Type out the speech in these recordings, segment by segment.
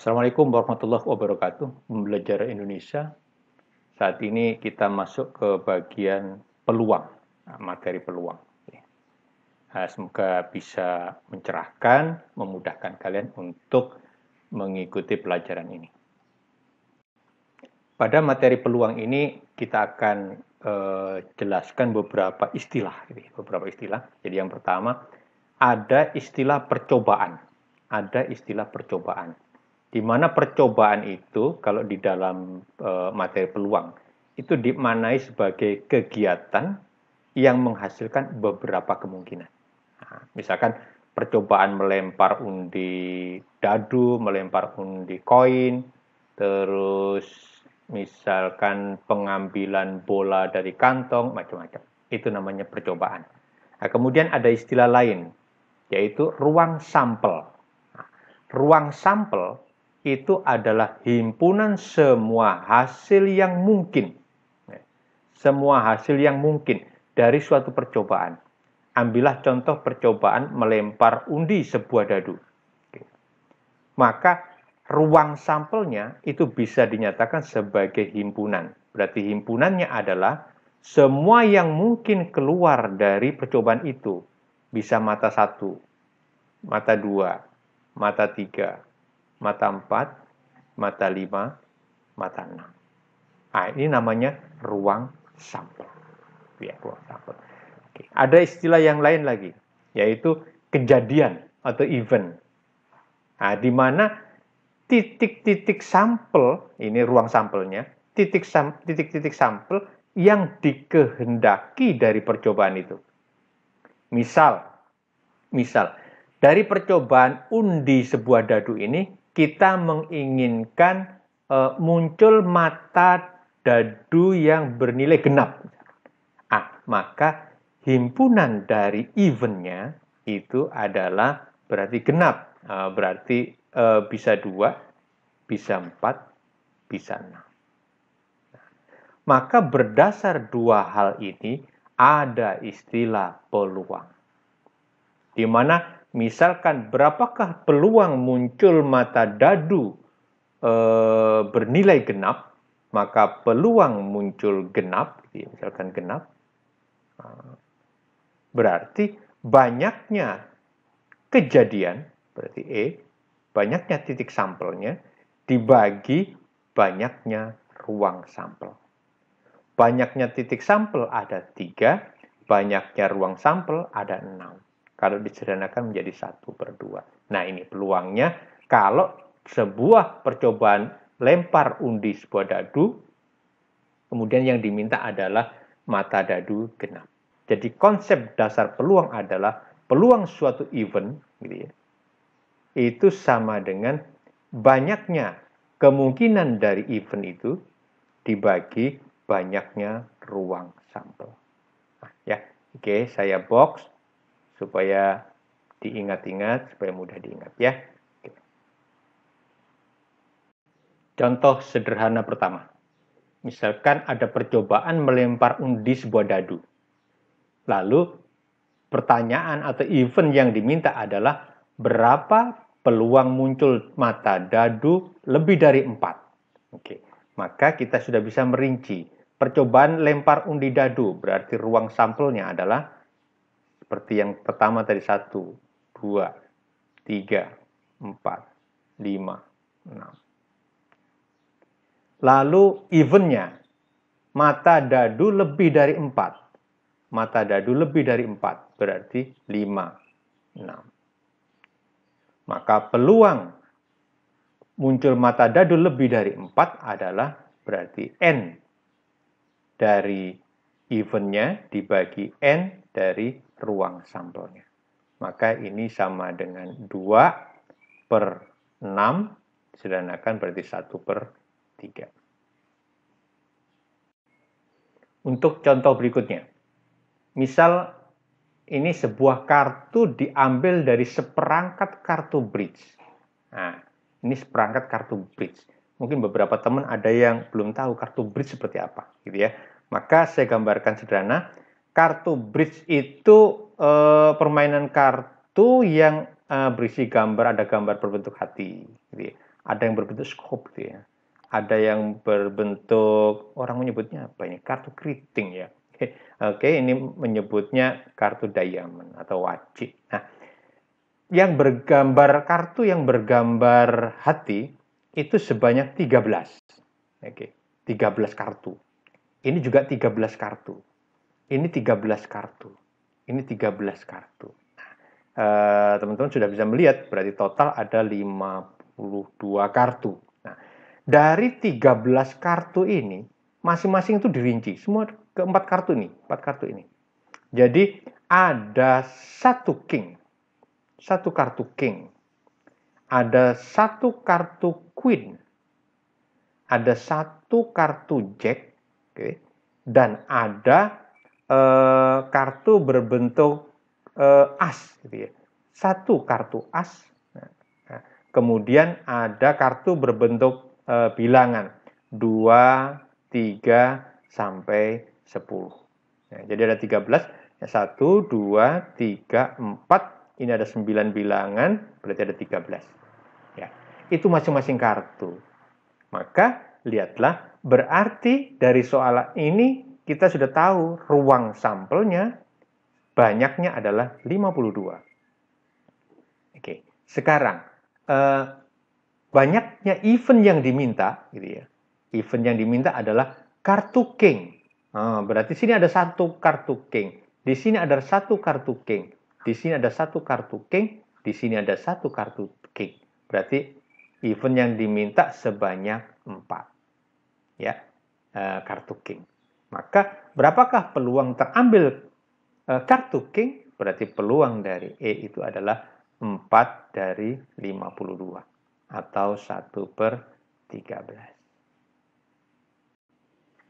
Assalamualaikum warahmatullahi wabarakatuh. Belajar Indonesia. Saat ini kita masuk ke bagian peluang, materi peluang. Semoga bisa mencerahkan, memudahkan kalian untuk mengikuti pelajaran ini. Pada materi peluang ini kita akan jelaskan beberapa istilah. Jadi yang pertama ada istilah percobaan. Di mana percobaan itu kalau di dalam materi peluang itu dimaknai sebagai kegiatan yang menghasilkan beberapa kemungkinan. Nah, misalkan percobaan melempar undi dadu, melempar undi koin, terus misalkan pengambilan bola dari kantong, macam-macam. Itu namanya percobaan. Nah, kemudian ada istilah lain, yaitu ruang sampel. Nah, ruang sampel itu adalah himpunan semua hasil yang mungkin. Semua hasil yang mungkin dari suatu percobaan. Ambillah contoh percobaan melempar undi sebuah dadu. Maka ruang sampelnya itu bisa dinyatakan sebagai himpunan. Berarti himpunannya adalah semua yang mungkin keluar dari percobaan itu. Bisa mata 1, mata 2, mata 3, mata 4, mata 5, mata 6. Nah, ini namanya ruang sampel. Ya, ruang sampel. Oke. Ada istilah yang lain lagi, yaitu kejadian atau event. Nah, di mana titik-titik sampel, ini ruang sampelnya, titik-titik sampel yang dikehendaki dari percobaan itu. Misal, dari percobaan undi sebuah dadu ini, kita menginginkan muncul mata dadu yang bernilai genap. Maka himpunan dari eventnya itu adalah berarti genap. Berarti bisa 2, bisa 4, bisa 6. Maka berdasar dua hal ini ada istilah peluang. Di mana misalkan berapakah peluang muncul mata dadu bernilai genap, maka peluang muncul genap, misalkan genap, berarti banyaknya kejadian, berarti E, banyaknya titik sampelnya dibagi banyaknya ruang sampel. Banyaknya titik sampel ada 3, banyaknya ruang sampel ada 6. Kalau disederhanakan menjadi 1/2. Nah, ini peluangnya kalau sebuah percobaan lempar undi sebuah dadu, kemudian yang diminta adalah mata dadu genap. Jadi konsep dasar peluang adalah peluang suatu event, gitu ya, itu sama dengan banyaknya kemungkinan dari event itu dibagi banyaknya ruang sampel. Oke, saya box supaya diingat-ingat, supaya mudah diingat ya. Contoh sederhana pertama. Misalkan ada percobaan melempar undi sebuah dadu. Lalu pertanyaan atau event yang diminta adalah berapa peluang muncul mata dadu lebih dari 4. Oke, maka kita sudah bisa merinci. Percobaan lempar undi dadu berarti ruang sampelnya adalah seperti yang pertama tadi 1, 2, 3, 4, 5, 6. Lalu eventnya, mata dadu lebih dari 4. Mata dadu lebih dari 4, berarti 5, 6. Maka peluang muncul mata dadu lebih dari 4 adalah berarti N dari eventnya dibagi N dari ruang sampelnya. Maka ini sama dengan 2/6, disederhanakan berarti 1/3. Untuk contoh berikutnya, misal ini sebuah kartu diambil dari seperangkat kartu bridge. Nah, ini seperangkat kartu bridge. Mungkin beberapa teman ada yang belum tahu kartu bridge seperti apa, gitu ya. Maka saya gambarkan sederhana. Kartu bridge itu permainan kartu yang berisi gambar, ada gambar berbentuk hati, gitu ya. Ada ada yang berbentuk skop gitu ya. Ada yang berbentuk, orang menyebutnya apa ini? Kartu keriting ya. Oke, ini menyebutnya kartu diamond atau wajib. Nah, yang bergambar kartu yang bergambar hati itu sebanyak 13. Oke, 13 kartu. Ini juga 13 kartu. Ini 13 kartu. Ini 13 kartu. Teman-teman sudah bisa melihat berarti total ada 52 kartu. Nah, dari 13 kartu ini masing-masing itu dirinci. Semua keempat kartu ini, 4 kartu ini. Jadi ada satu king, satu kartu king, ada satu kartu queen, ada satu kartu jack, okay, dan ada kartu berbentuk as, gitu ya. Satu kartu as. Nah, kemudian ada kartu berbentuk bilangan 2, 3 sampai 10. Nah, jadi ada 13, 1, 2, 3, 4. Ini ada 9 bilangan, berarti ada 13. Ya, itu masing-masing kartu. Maka lihatlah, berarti dari soal ini kita sudah tahu ruang sampelnya banyaknya adalah 52. Oke, sekarang banyaknya event yang diminta, gitu ya. Event yang diminta adalah kartu king. Berarti sini ada satu kartu king. Di sini ada satu kartu king. Di sini ada satu kartu king. Di sini ada satu kartu king. Berarti event yang diminta sebanyak 4. Ya, kartu king. Maka berapakah peluang terambil kartu king? Berarti peluang dari E itu adalah 4 dari 52 atau 1/13.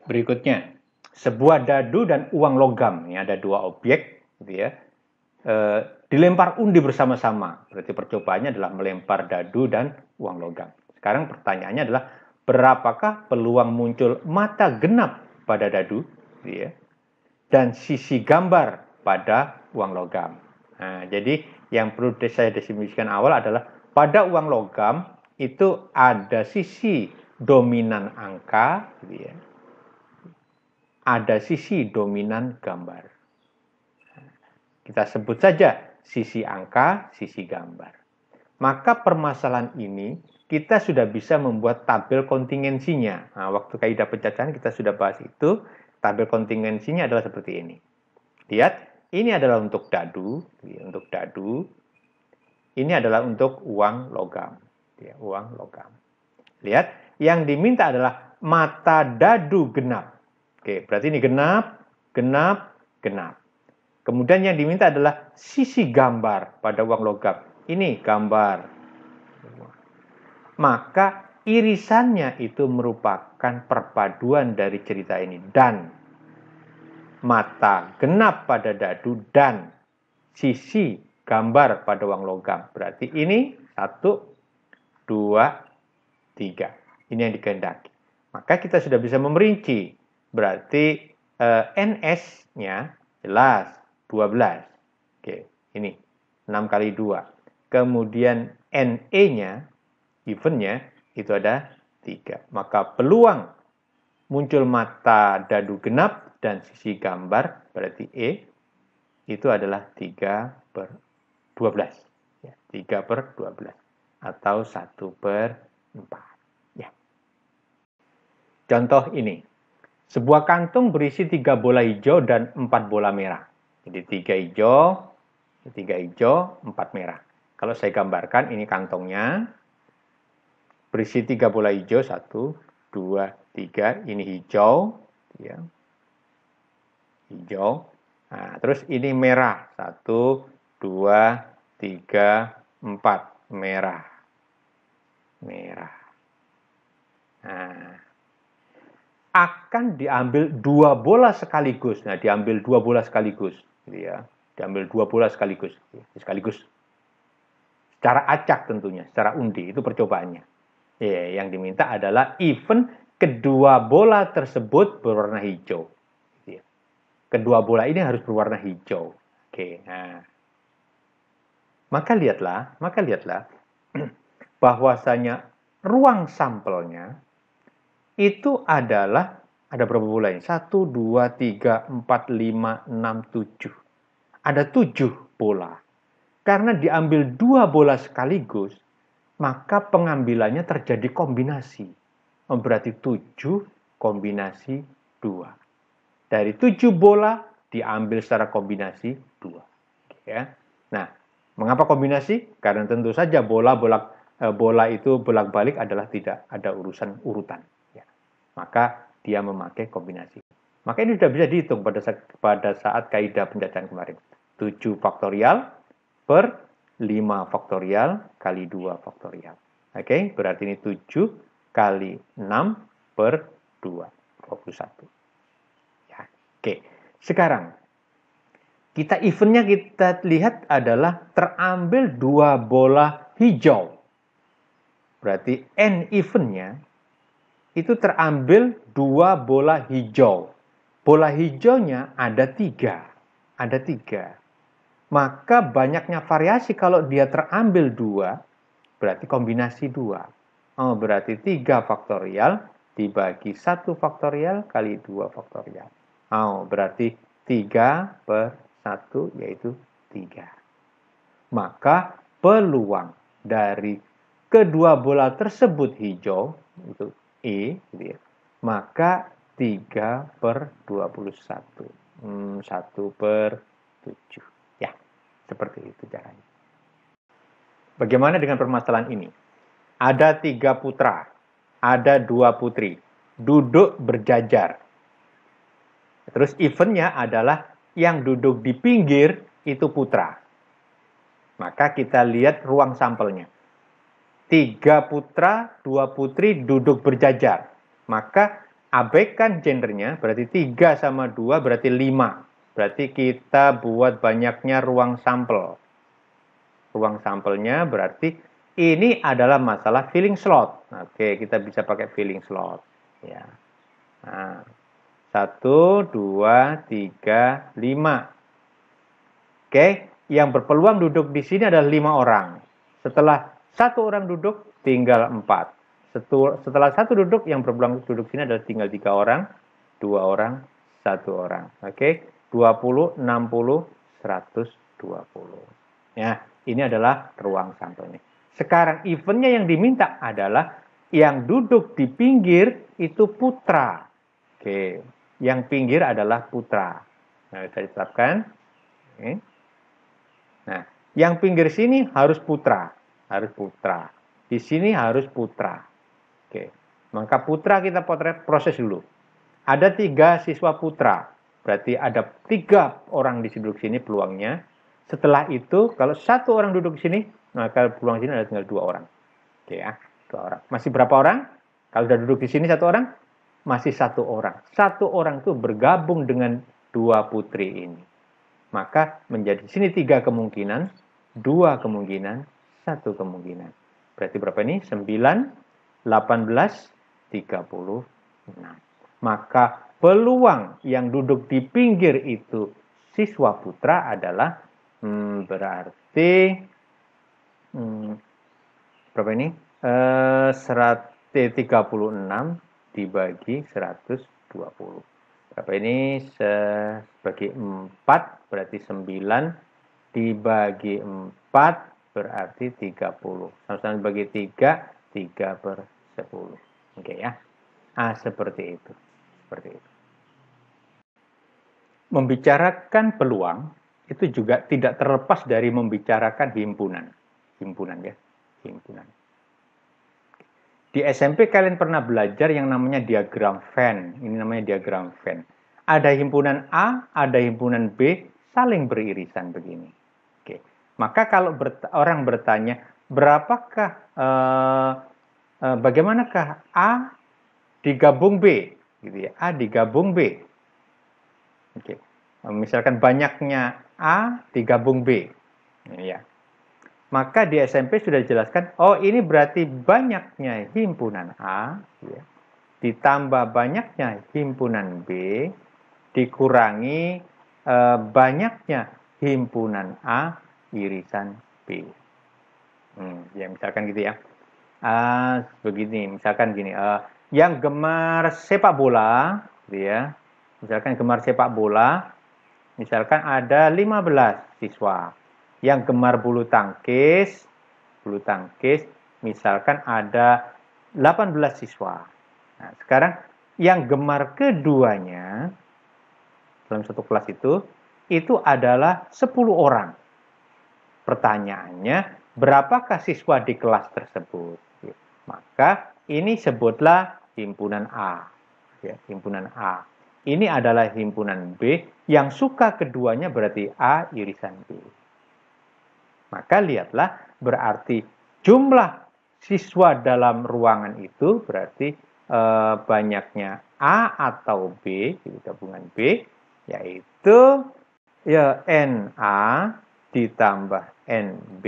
Berikutnya, sebuah dadu dan uang logam. Ini ada dua objek, gitu ya. Dilempar undi bersama-sama. Berarti percobaannya adalah melempar dadu dan uang logam. Sekarang pertanyaannya adalah berapakah peluang muncul mata genap pada dadu, gitu ya, dan sisi gambar pada uang logam. Nah, jadi yang perlu saya definisikan awal adalah pada uang logam itu ada sisi dominan angka, gitu ya, ada sisi dominan gambar. Kita sebut saja sisi angka, sisi gambar. Maka permasalahan ini kita sudah bisa membuat tabel kontingensinya. Nah, waktu kaidah pencacahan kita sudah bahas itu. Tabel kontingensinya adalah seperti ini. Lihat, ini adalah untuk dadu, untuk dadu. Ini adalah untuk uang logam, uang logam. Lihat, yang diminta adalah mata dadu genap. Oke, berarti ini genap, genap, genap. Kemudian yang diminta adalah sisi gambar pada uang logam. Ini gambar. Maka irisannya itu merupakan perpaduan dari cerita ini. Dan mata genap pada dadu dan sisi gambar pada uang logam. Berarti ini 1, 2, 3. Ini yang dikehendaki. Maka kita sudah bisa memerinci. Berarti NS-nya jelas 12. Oke, ini 6 kali 2. Kemudian NE-nya, event-nya, itu ada 3. Maka peluang muncul mata dadu genap dan sisi gambar, berarti E, itu adalah 3/12. Ya, 3/12. Atau 1/4. Ya. Contoh ini. Sebuah kantung berisi 3 bola hijau dan 4 bola merah. Jadi 3 hijau, 4 merah. Kalau saya gambarkan, ini kantongnya. Berisi 3 bola hijau, 1, 2, 3. Ini hijau. Ya. Hijau. Nah, terus ini merah. 1, 2, 3, 4. Merah. Merah. Nah, akan diambil 2 bola sekaligus. Nah, diambil 2 bola sekaligus. Gitu ya. Diambil 2 bola sekaligus. Sekaligus. Secara acak tentunya. Secara undi. Itu percobaannya. Ya, yang diminta adalah event kedua bola tersebut berwarna hijau. Gitu ya. Kedua bola ini harus berwarna hijau. Oke, nah. Maka lihatlah bahwasanya ruang sampelnya itu adalah, ada berapa bola ini? 1, 2, 3, 4, 5, 6, 7. Ada 7 bola. Karena diambil 2 bola sekaligus, maka pengambilannya terjadi kombinasi. Berarti 7 kombinasi 2. Dari 7 bola diambil secara kombinasi 2. Ya. Nah, mengapa kombinasi? Karena tentu saja bola itu bolak-balik adalah tidak ada urusan urutan. Ya. Maka dia memakai kombinasi. Maka ini sudah bisa dihitung pada saat kaidah penjajahan kemarin. 7 faktorial per 5 faktorial kali 2 faktorial. Oke, berarti ini 7 kali 6 per 2, 21. Ya, oke. Sekarang, eventnya kita lihat adalah terambil 2 bola hijau. Berarti N eventnya itu terambil 2 bola hijau. Bola hijaunya ada 3. Ada 3. Maka banyaknya variasi kalau dia terambil 2, berarti kombinasi 2. Oh, berarti 3 faktorial dibagi 1 faktorial kali 2 faktorial. Oh, berarti 3 per 1 yaitu 3. Maka peluang dari kedua bola tersebut hijau, itu E, gitu ya, maka 3 per 21. 1 per 7. Ya, seperti itu caranya. Bagaimana dengan permasalahan ini? Ada 3 putra, ada 2 putri, duduk berjajar. Terus eventnya adalah yang duduk di pinggir itu putra. Maka kita lihat ruang sampelnya. 3 putra, 2 putri duduk berjajar. Maka abaikan gendernya, berarti 3 sama 2 berarti 5. Berarti kita buat banyaknya ruang sampel. Ruang sampelnya berarti ini adalah masalah filling slot. Oke, kita bisa pakai filling slot. Ya. Nah, 1, 2, 3, 5. Oke, yang berpeluang duduk di sini adalah 5 orang. Setelah 1 orang duduk, tinggal 4. Setelah 1 duduk, yang berpeluang duduk sini adalah tinggal 3 orang, 2 orang, 1 orang. Oke, 20, 60, 120. Ya, ini adalah ruang sampelnya. Sekarang eventnya yang diminta adalah yang duduk di pinggir itu putra. Oke, yang pinggir adalah putra. Nah, bisa ditetapkan. Oke. Nah, yang pinggir sini harus putra. Harus putra. Di sini harus putra. Oke. Maka putra kita proses dulu. Ada 3 siswa putra. Berarti ada 3 orang di duduk sini peluangnya. Setelah itu, kalau 1 orang duduk di sini, maka peluang sini ada tinggal 2 orang. Oke ya, 2 orang. Masih berapa orang? Kalau sudah duduk di sini 1 orang, masih 1 orang. 1 orang itu bergabung dengan 2 putri ini. Maka menjadi sini 3 kemungkinan, 2 kemungkinan, 1 kemungkinan. Berarti berapa ini? 9, 18, 36. Maka peluang yang duduk di pinggir itu siswa putra adalah berarti berapa ini? 36 dibagi 120. Berapa ini? Bagi 4 berarti 9 dibagi 4 berarti 30. Sama-sama bagi 3, 3 per 10. Oke ya. Seperti itu. Seperti itu. Membicarakan peluang itu juga tidak terlepas dari membicarakan himpunan. Himpunan ya. Himpunan. Di SMP kalian pernah belajar yang namanya diagram Venn. Ini namanya diagram Venn. Ada himpunan A, ada himpunan B, saling beririsan begini. Oke. Maka kalau orang bertanya, berapakah, bagaimanakah A digabung B? Gitu ya. A digabung B. Oke. Misalkan banyaknya A digabung B. Ya. Maka di SMP sudah dijelaskan, oh ini berarti banyaknya himpunan A, ya, ditambah banyaknya himpunan B, dikurangi banyaknya himpunan A irisan B. Ya misalkan gitu ya. Begini, misalkan gini, yang gemar sepak bola, gitu ya. Misalkan gemar sepak bola, misalkan ada 15 siswa. Yang gemar bulu tangkis, misalkan ada 18 siswa. Nah, sekarang yang gemar keduanya dalam satu kelas itu adalah 10 orang. Pertanyaannya, berapakah siswa di kelas tersebut? Maka ini sebutlah himpunan A. Ya, himpunan A. Ini adalah himpunan B yang suka keduanya berarti A irisan B. Maka lihatlah berarti jumlah siswa dalam ruangan itu berarti banyaknya A atau B, gabungan B, yaitu ya NA ditambah NB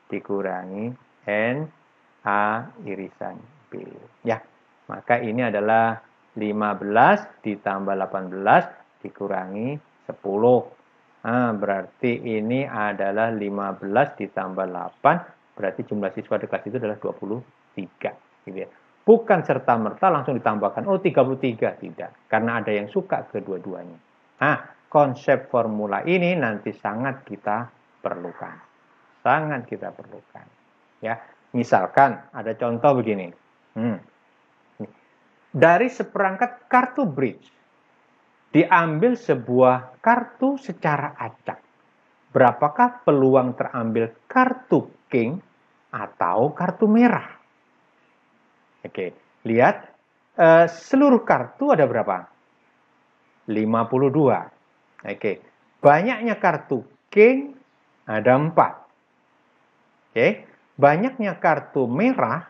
dikurangi NA irisan B. Ya, maka ini adalah 15 ditambah 18 dikurangi 10. Nah, berarti ini adalah 15 ditambah 8, berarti jumlah siswa di kelas itu adalah 23. Gitu ya. Bukan serta-merta langsung ditambahkan, oh 33, tidak. Karena ada yang suka kedua-duanya. Nah, konsep formula ini nanti sangat kita perlukan. Sangat kita perlukan. Ya, misalkan ada contoh begini. Dari seperangkat kartu bridge, diambil sebuah kartu secara acak. Berapakah peluang terambil kartu king atau kartu merah? Oke, lihat seluruh kartu ada berapa? 52. Oke, banyaknya kartu king ada 4. Oke, banyaknya kartu merah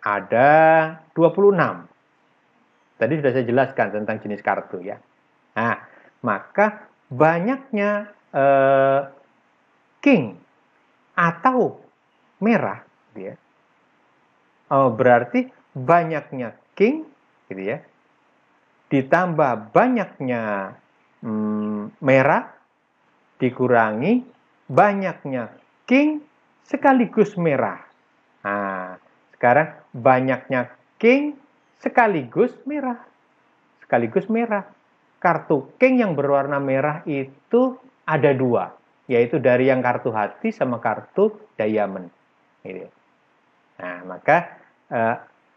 ada 26. Tadi sudah saya jelaskan tentang jenis kartu ya. Nah, maka banyaknya king atau merah, gitu ya. Berarti banyaknya king, gitu ya, ditambah banyaknya merah dikurangi banyaknya king sekaligus merah. Nah, sekarang banyaknya king sekaligus merah. Kartu king yang berwarna merah itu ada 2, yaitu dari yang kartu hati sama kartu diamond. Nah, maka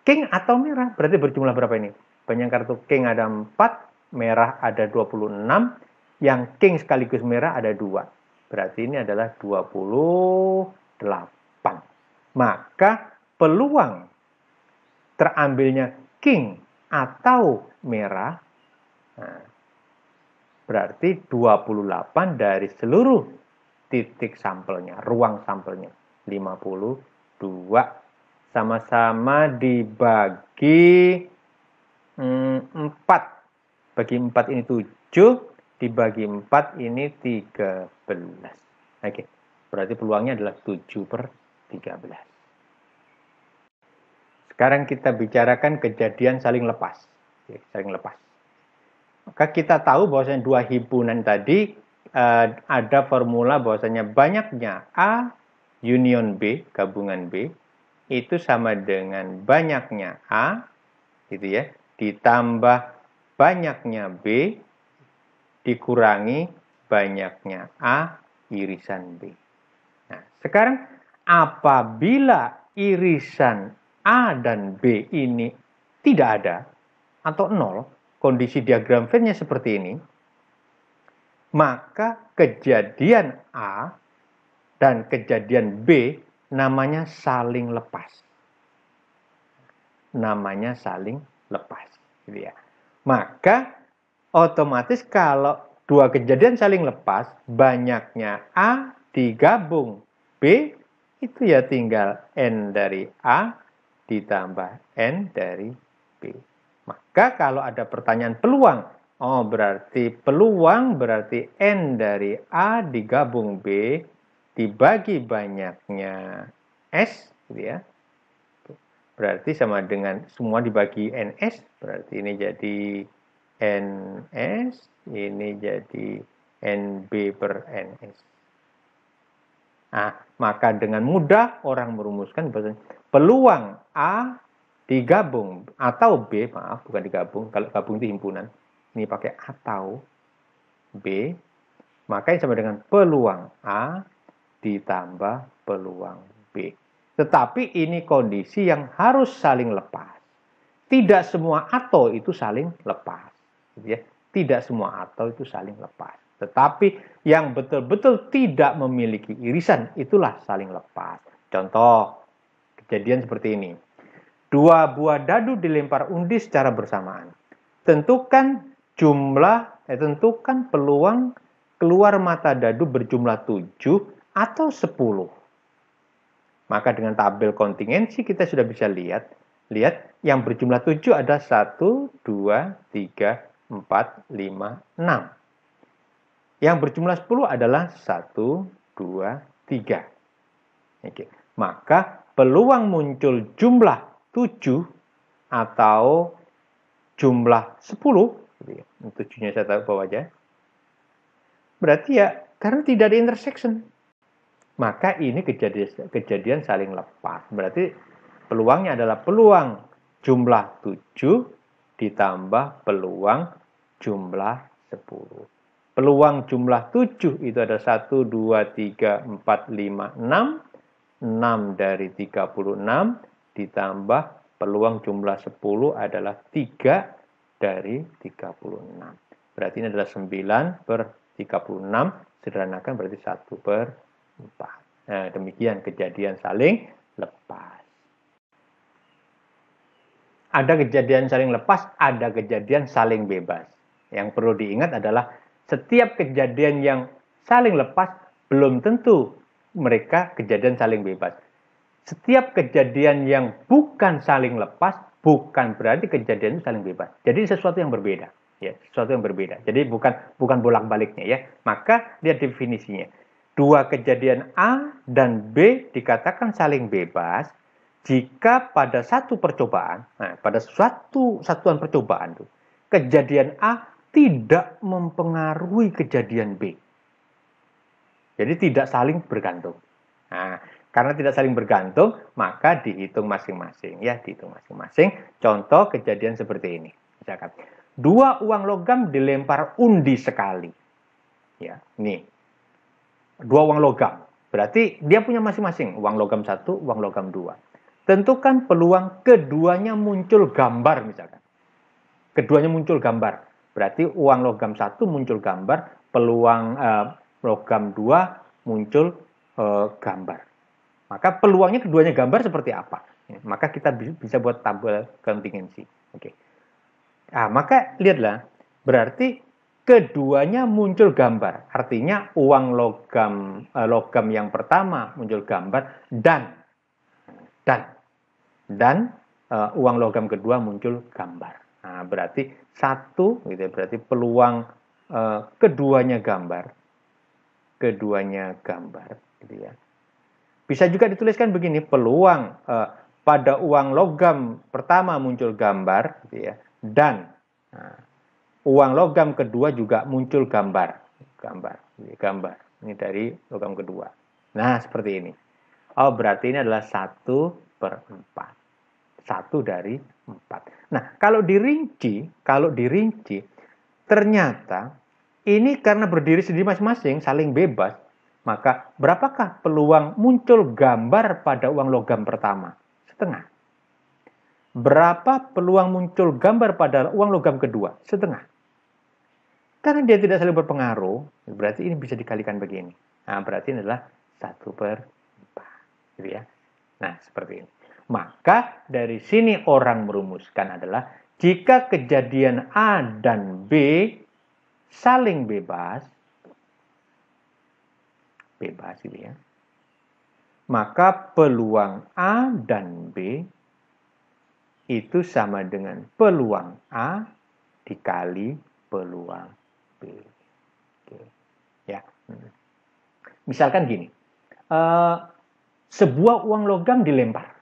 king atau merah berarti berjumlah berapa ini? Banyak kartu king ada 4, merah ada 26, yang king sekaligus merah ada 2. Berarti ini adalah 28. Maka peluang terambilnya king atau merah, nah, berarti 28 dari seluruh titik sampelnya, ruang sampelnya. 52 sama-sama dibagi 4. Bagi 4 ini 7, dibagi 4 ini 13. Oke, berarti peluangnya adalah 7/13. Sekarang kita bicarakan kejadian saling lepas. Maka kita tahu bahwasanya 2 himpunan tadi ada formula bahwasanya banyaknya A union B, gabungan B, itu sama dengan banyaknya A, gitu ya, ditambah banyaknya B, dikurangi banyaknya A irisan B. Nah, sekarang apabila irisan A dan B ini tidak ada atau 0, kondisi diagram Venn-nya seperti ini, maka kejadian A dan kejadian B namanya saling lepas. Gitu ya. Maka otomatis kalau 2 kejadian saling lepas, banyaknya A digabung B, itu ya tinggal N dari A ditambah N dari B. Maka kalau ada pertanyaan peluang, berarti peluang berarti N dari A digabung B dibagi banyaknya S, gitu ya. Berarti sama dengan semua dibagi NS, berarti ini jadi NS, ini jadi NB per NS. Nah, maka dengan mudah orang merumuskan peluang A digabung atau B, maaf bukan digabung, kalau gabung itu himpunan. Ini pakai atau B, maka yang sama dengan peluang A ditambah peluang B. Tetapi ini kondisi yang harus saling lepas. Tidak semua atau itu saling lepas. Ya. Tidak semua atau itu saling lepas. Tetapi yang betul-betul tidak memiliki irisan, itulah saling lepas. Contoh, kejadian seperti ini. Dua buah dadu dilempar undi secara bersamaan. Tentukan peluang keluar mata dadu berjumlah 7 atau 10. Maka dengan tabel kontingensi kita sudah bisa lihat yang berjumlah 7 ada 1, 2, 3, 4, 5, 6. Yang berjumlah 10 adalah 1, 2, 3. Oke. Maka peluang muncul jumlah 7 atau jumlah 10, 7-nya saya tahu bawah aja. Berarti ya karena tidak ada intersection. Maka ini kejadian saling lepas. Berarti peluangnya adalah peluang jumlah 7 ditambah peluang jumlah 10. Peluang jumlah 7 itu ada 1, 2, 3, 4, 5, 6. 6 dari 36 ditambah peluang jumlah 10 adalah 3 dari 36. Berarti ini adalah 9 per 36. Sederhanakan berarti 1 per 4. Nah, demikian kejadian saling lepas. Ada kejadian saling lepas, ada kejadian saling bebas. Yang perlu diingat adalah setiap kejadian yang saling lepas belum tentu mereka kejadian saling bebas. Setiap kejadian yang bukan saling lepas bukan berarti kejadian itu saling bebas. Jadi sesuatu yang berbeda, ya, sesuatu yang berbeda. Jadi bukan bolak-baliknya ya. Maka lihat definisinya. Dua kejadian A dan B dikatakan saling bebas jika pada satu percobaan, pada suatu satuan percobaan tuh, kejadian A tidak mempengaruhi kejadian B. Jadi tidak saling bergantung. Nah, karena tidak saling bergantung, maka dihitung masing-masing. Ya, dihitung masing-masing. Contoh kejadian seperti ini. Misalkan, dua uang logam dilempar undi sekali. Ya, nih. Dua uang logam. Berarti dia punya masing-masing. Uang logam 1, uang logam 2. Tentukan peluang keduanya muncul gambar misalkan. Keduanya muncul gambar. Berarti uang logam 1 muncul gambar, peluang logam 2 muncul gambar. Maka peluangnya keduanya gambar seperti apa? Maka kita bisa buat tabel kontingensi. Oke. Nah, maka lihatlah, berarti keduanya muncul gambar. Artinya uang logam yang pertama muncul gambar dan uang logam kedua muncul gambar. Nah, berarti satu, gitu ya, berarti peluang keduanya gambar, gitu ya. Bisa juga dituliskan begini, peluang pada uang logam pertama muncul gambar, gitu ya, dan uang logam kedua juga muncul gambar. Ini dari logam kedua. Nah, seperti ini. Oh, berarti ini adalah 1/4. 1 dari 4. Nah, kalau dirinci, ternyata ini karena berdiri sendiri masing-masing, saling bebas, maka berapakah peluang muncul gambar pada uang logam pertama? Setengah. Berapa peluang muncul gambar pada uang logam kedua? Setengah. Karena dia tidak saling berpengaruh, berarti ini bisa dikalikan begini. Nah, berarti ini adalah 1/4. Gitu ya. Nah, seperti ini. Maka dari sini orang merumuskan adalah jika kejadian A dan B saling bebas gitu ya, maka peluang A dan B itu sama dengan peluang A dikali peluang B. Oke. Ya. Misalkan gini, sebuah uang logam dilempar.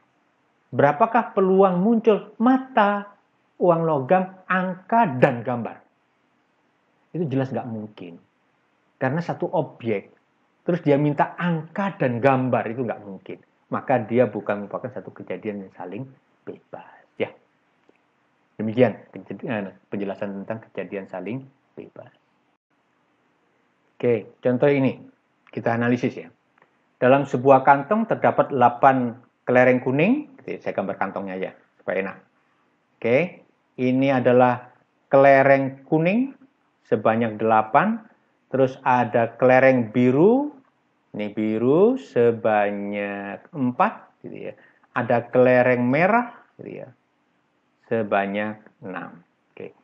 Berapakah peluang muncul mata uang logam, angka, dan gambar? Itu jelas nggak mungkin. Karena satu objek terus dia minta angka dan gambar, itu nggak mungkin. Maka dia bukan merupakan satu kejadian yang saling bebas. Ya, demikian penjelasan tentang kejadian saling bebas. Oke, contoh ini kita analisis ya. Dalam sebuah kantong terdapat 8 kelereng kuning. Saya gambar kantongnya aja supaya enak. Oke, ini adalah kelereng kuning sebanyak 8. Terus ada kelereng biru. Ini biru sebanyak 4. Gitu ya. Ada kelereng merah. Gitu ya, sebanyak 6. Oke,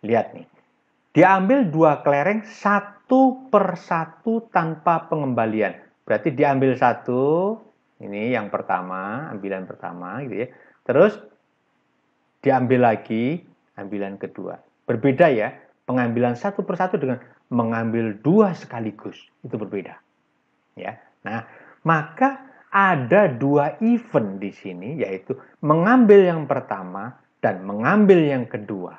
lihat nih. Diambil 2 kelereng satu per satu tanpa pengembalian. Berarti diambil satu, ini yang pertama, ambilan pertama gitu ya. Terus diambil lagi, ambilan kedua. Berbeda ya, pengambilan satu per satu dengan mengambil 2 sekaligus. Itu berbeda. Ya. Nah, maka ada 2 event di sini, yaitu mengambil yang pertama dan mengambil yang kedua.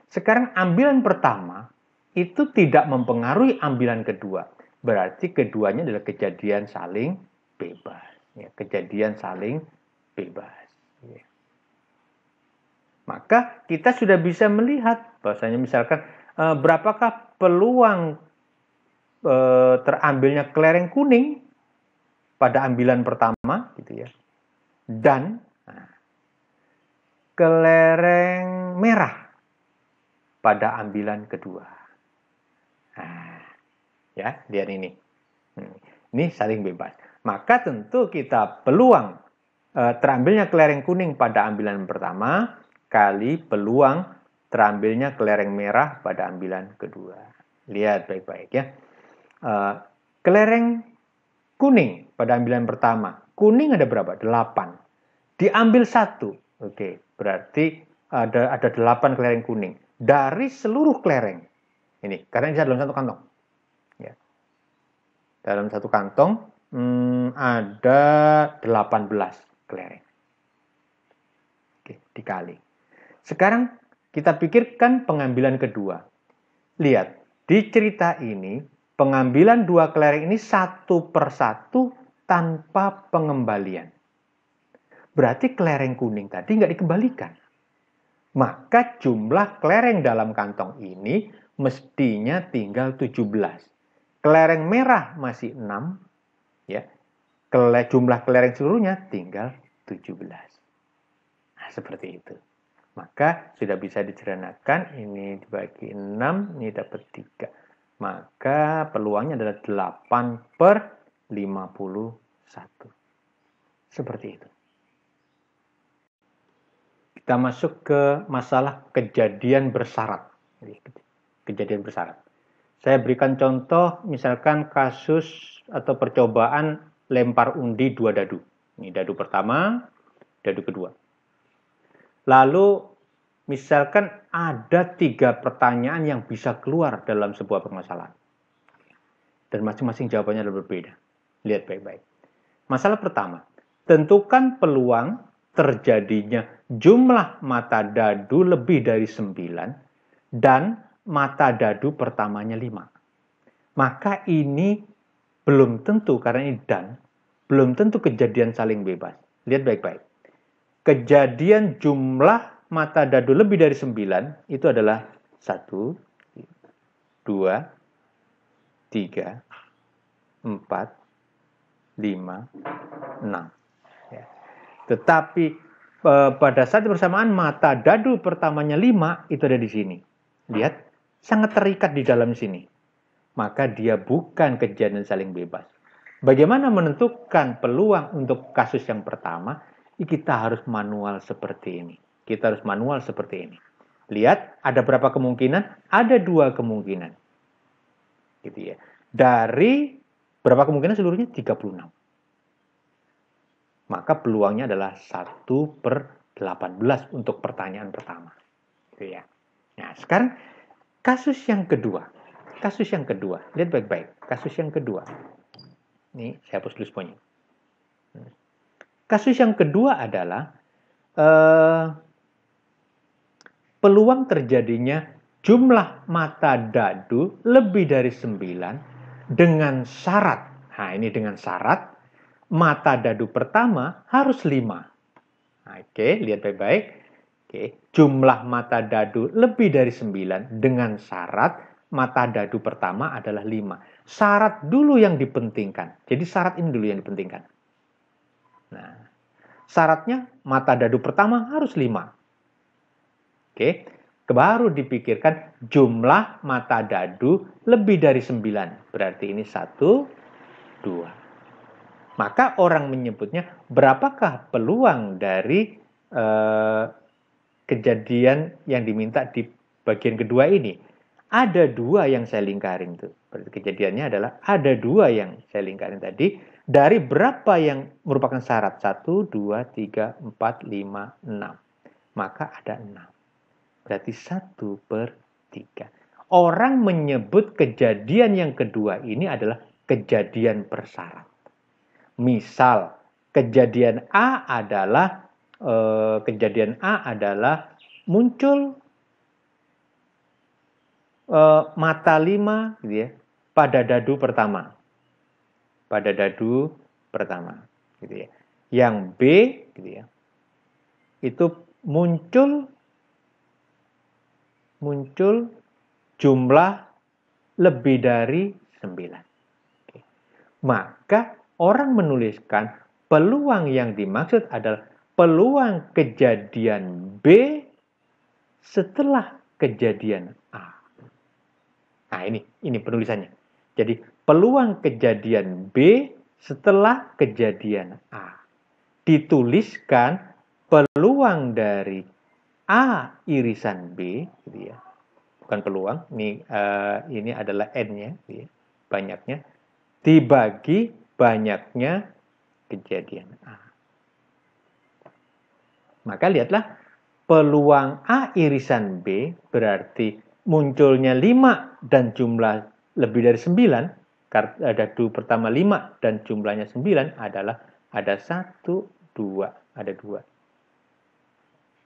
Sekarang ambilan pertama itu tidak mempengaruhi ambilan kedua. Berarti keduanya adalah kejadian saling bebas. Ya, kejadian saling bebas. Ya. Maka kita sudah bisa melihat bahwasanya misalkan berapakah peluang terambilnya kelereng kuning pada ambilan pertama gitu ya. Dan kelereng merah pada ambilan kedua. Nah, ya, lihat ini. Ini saling bebas. Maka tentu kita peluang terambilnya kelereng kuning pada ambilan pertama kali peluang terambilnya kelereng merah pada ambilan kedua. Lihat baik-baik ya. Kelereng kuning pada ambilan pertama. Kuning ada berapa? 8. Diambil 1. Oke, berarti ada 8 kelereng kuning. Dari seluruh kelereng. Ini, karena ini dalam satu kantong. Ya. Dalam satu kantong ada 18 kelereng. Oke, dikali. Sekarang kita pikirkan pengambilan kedua. Lihat, di cerita ini pengambilan 2 kelereng ini satu per satu tanpa pengembalian. Berarti kelereng kuning tadi nggak dikembalikan. Maka jumlah kelereng dalam kantong ini mestinya tinggal 17. Kelereng merah masih 6. Ya. Jumlah kelereng seluruhnya tinggal 17. Nah, seperti itu. Maka sudah bisa dicernakan, ini dibagi 6, ini dapat 3. Maka peluangnya adalah 8 per 51. Seperti itu. Kita masuk ke masalah kejadian bersyarat. Kejadian bersyarat. Saya berikan contoh, misalkan kasus atau percobaan lempar undi 2 dadu. Ini dadu pertama, dadu kedua. Lalu misalkan ada 3 pertanyaan yang bisa keluar dalam sebuah permasalahan. Dan masing-masing jawabannya adalah berbeda. Lihat baik-baik. Masalah pertama, tentukan peluang terjadinya jumlah mata dadu lebih dari 9 dan mata dadu pertamanya 5. Maka ini belum tentu, karena ini dan, belum tentu kejadian saling bebas. Lihat baik-baik. Kejadian jumlah mata dadu lebih dari 9 itu adalah 1, 2, 3, 4, 5, 6. Ya. Tetapi pada saat bersamaan mata dadu pertamanya 5 itu ada di sini. Lihat, sangat terikat di dalam sini. Maka dia bukan kejadian saling bebas. Bagaimana menentukan peluang untuk kasus yang pertama? Kita harus manual seperti ini. Kita harus manual seperti ini. Lihat, ada berapa kemungkinan? Ada 2 kemungkinan. Gitu ya. Dari berapa kemungkinan seluruhnya? 36. Maka peluangnya adalah 1 per 18 untuk pertanyaan pertama. Gitu ya. Nah, sekarang kasus yang kedua. Kasus yang kedua. Lihat baik-baik. Kasus yang kedua. Ini saya hapus tulis poinnya. Kasus yang kedua adalah peluang terjadinya jumlah mata dadu lebih dari 9 dengan syarat. Nah, ini dengan syarat mata dadu pertama harus 5. Nah, oke, lihat baik-baik. Oke, jumlah mata dadu lebih dari 9 dengan syarat mata dadu pertama adalah 5. Syarat dulu yang dipentingkan. Jadi syarat ini dulu yang dipentingkan. Nah, syaratnya mata dadu pertama harus 5. Oke, baru dipikirkan jumlah mata dadu lebih dari 9. Berarti ini 1, 2. Maka orang menyebutnya berapakah peluang dari kejadian yang diminta di bagian kedua ini. Ada 2 yang saya lingkarin tuh. Berarti kejadiannya adalah ada 2 yang saya lingkarin tadi. Dari berapa yang merupakan syarat? 1, 2, 3, 4, 5, 6. Maka ada 6. Berarti 1/3. Orang menyebut kejadian yang kedua ini adalah kejadian bersyarat. Misal, kejadian A adalah muncul mata 5 gitu ya, pada dadu pertama. Pada dadu pertama gitu ya. Yang B gitu ya. Itu muncul jumlah lebih dari 9. Oke. Maka orang menuliskan peluang yang dimaksud adalah peluang kejadian B setelah kejadian A. Nah, ini penulisannya. Jadi, peluang kejadian B setelah kejadian A. Dituliskan peluang dari A irisan B, gitu ya. Bukan peluang, ini adalah N-nya, gitu ya, banyaknya, dibagi banyaknya kejadian A. Maka lihatlah, peluang A irisan B berarti munculnya 5 dan jumlah lebih dari 9, karena dadu pertama 5 dan jumlahnya 9 adalah ada 1, 2, ada 2.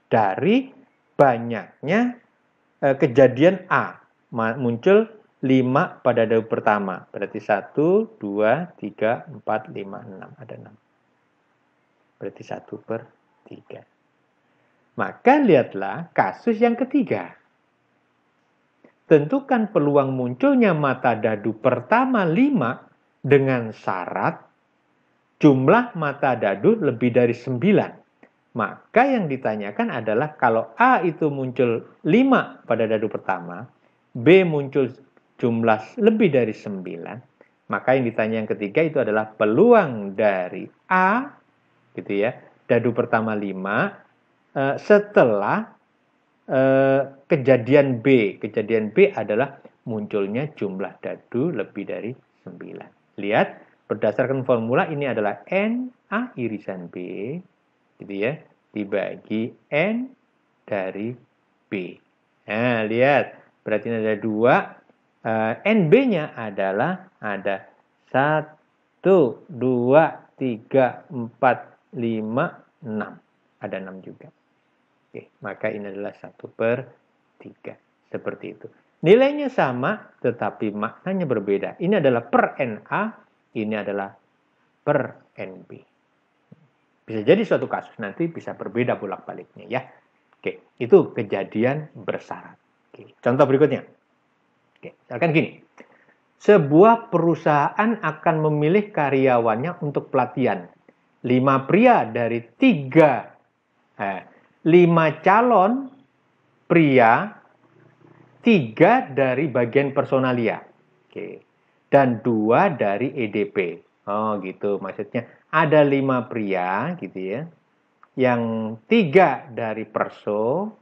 Dari banyaknya kejadian A, muncul 5 pada dadu pertama, berarti 1, 2, 3, 4, 5, 6, ada 6. Berarti 1/3. Maka lihatlah kasus yang ketiga. Tentukan peluang munculnya mata dadu pertama 5 dengan syarat jumlah mata dadu lebih dari 9. Maka yang ditanyakan adalah kalau A itu muncul 5 pada dadu pertama, B muncul jumlah lebih dari 9, maka yang ditanya yang ketiga itu adalah peluang dari A, gitu ya, dadu pertama 5, setelah kejadian B. Kejadian B adalah munculnya jumlah dadu lebih dari 9. Lihat, berdasarkan formula ini adalah N A irisan B, gitu ya, dibagi N dari B. Nah, lihat, berarti ini ada 2. NB-nya adalah ada 1, 2, 3, 4, 5, 6. Ada 6 juga. Oke, maka ini adalah 1/3. Seperti itu. Nilainya sama, tetapi maknanya berbeda. Ini adalah per NA, ini adalah per NB. Bisa jadi suatu kasus nanti bisa berbeda bolak-baliknya ya. Oke, itu kejadian bersyarat. Oke, contoh berikutnya. Oke, misalkan gini. Sebuah perusahaan akan memilih karyawannya untuk pelatihan. 5 pria dari 5 calon pria, 3 dari bagian personalia. Oke. Dan 2 dari EDP. Oh gitu, maksudnya ada 5 pria gitu ya. Yang 3 dari perso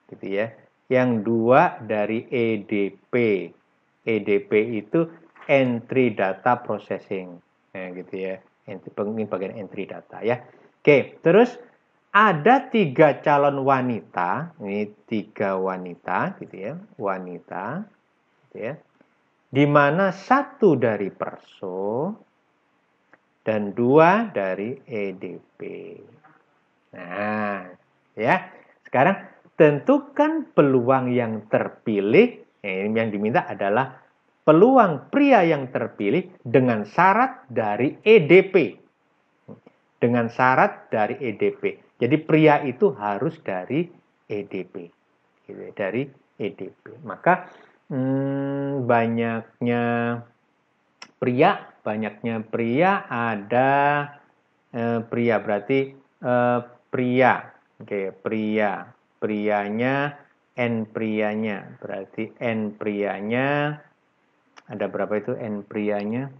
gitu ya. Yang 2 dari EDP. EDP itu entry data processing. Nah, gitu ya. Ini bagian entry data ya. Oke, terus ada 3 calon wanita, ini 3 wanita gitu ya, wanita gitu ya. Di mana 1 dari perso dan 2 dari EDP. Nah, ya. Sekarang tentukan peluang yang terpilih. Ini yang diminta adalah peluang pria yang terpilih dengan syarat dari EDP. Dengan syarat dari EDP. Jadi pria itu harus dari EDP. Dari EDP. Maka banyaknya pria ada pria berarti pria. Oke, prianya N prianya berarti N prianya ada berapa itu N prianya?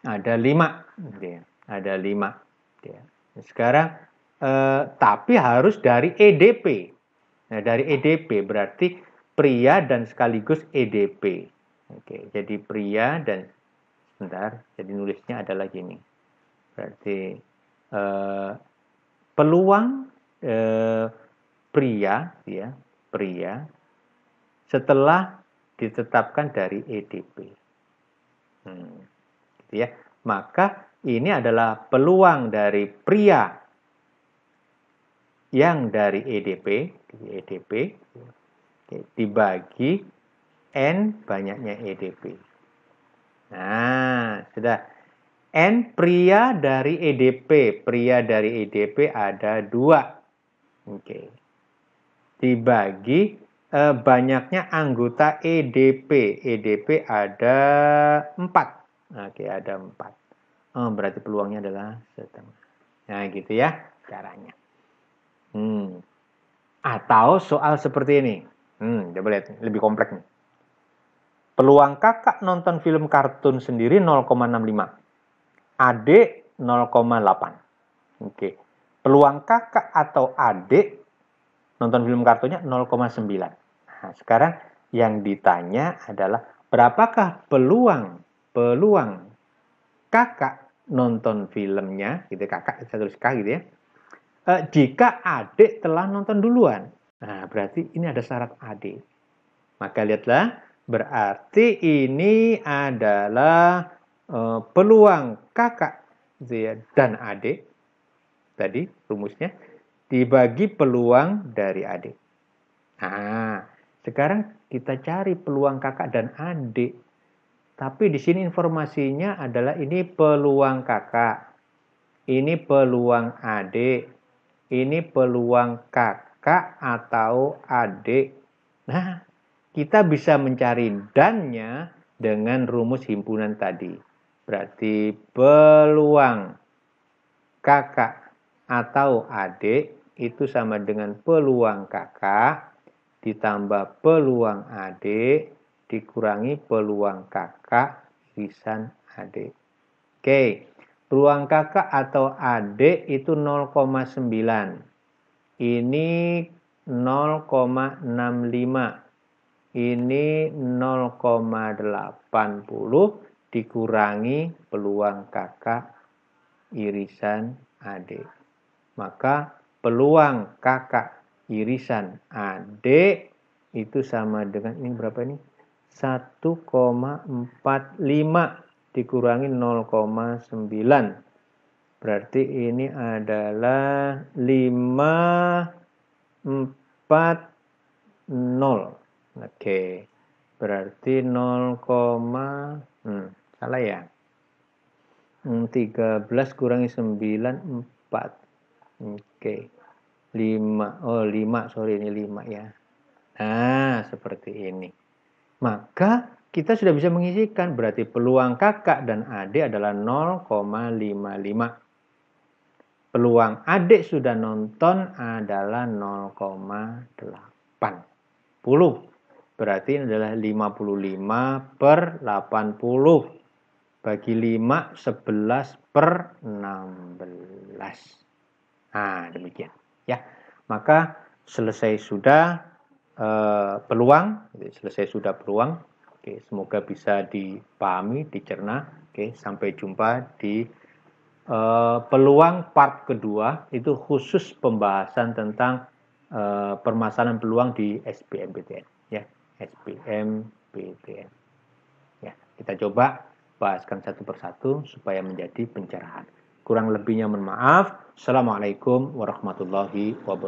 Ada 5, ada 5. Sekarang tapi harus dari EDP. Nah, dari EDP berarti pria dan sekaligus EDP. Oke, jadi pria dan sebentar, jadi nulisnya adalah gini. Berarti peluang pria setelah ditetapkan dari EDP. Gitu ya. Maka ini adalah peluang dari pria yang dari EDP dibagi N banyaknya EDP. Nah, sudah. N pria dari EDP. Pria dari EDP ada 2. Oke. Dibagi banyaknya anggota EDP. EDP ada 4. Oke, ada 4. Oh, berarti peluangnya adalah setengah. Nah, gitu ya caranya. Atau soal seperti ini. Coba lihat, lebih kompleks nih. Peluang kakak nonton film kartun sendiri 0,65. Adik 0,8. Oke. Peluang kakak atau adik nonton film kartunnya 0,9. Nah, sekarang yang ditanya adalah berapakah peluang kakak nonton filmnya, gitu kakak saya tulis K gitu ya. Jika adik telah nonton duluan. Nah, berarti ini ada syarat adik. Maka lihatlah, berarti ini adalah peluang kakak dan adik tadi rumusnya dibagi peluang dari adik. Nah, sekarang kita cari peluang kakak dan adik. Tapi di sini informasinya adalah ini peluang kakak, ini peluang adik, ini peluang kakak atau adik. Nah, kita bisa mencari dannya dengan rumus himpunan tadi. Berarti peluang kakak atau adik itu sama dengan peluang kakak ditambah peluang adik dikurangi peluang kakak irisan adik. Oke, peluang kakak atau adik itu 0,9. Ini 0,65. Ini 0,80 dikurangi peluang kakak irisan adik. Maka peluang kakak irisan adik itu sama dengan ini berapa ini? 1,45 dikurangi 0,9. Berarti ini adalah 540. Oke, berarti 0, salah ya. 13 kurangi 9, 4. Oke, 5. Oh, 5, sorry ini 5 ya. Nah, seperti ini. Maka kita sudah bisa mengisikan, berarti peluang kakak dan adik adalah 0,55. Peluang adik sudah nonton adalah 0,80. Berarti ini adalah 55/80. Bagi 5, 11/16. Nah, demikian. Ya, maka selesai sudah peluang. Oke, semoga bisa dipahami, dicerna. Oke, sampai jumpa di peluang part kedua. Itu khusus pembahasan tentang permasalahan peluang di SBMPTN. Ya. SBMPTN. Ya, kita coba bahaskan satu persatu supaya menjadi pencerahan. Kurang lebihnya mohon maaf. Assalamualaikum warahmatullahi wabarakatuh.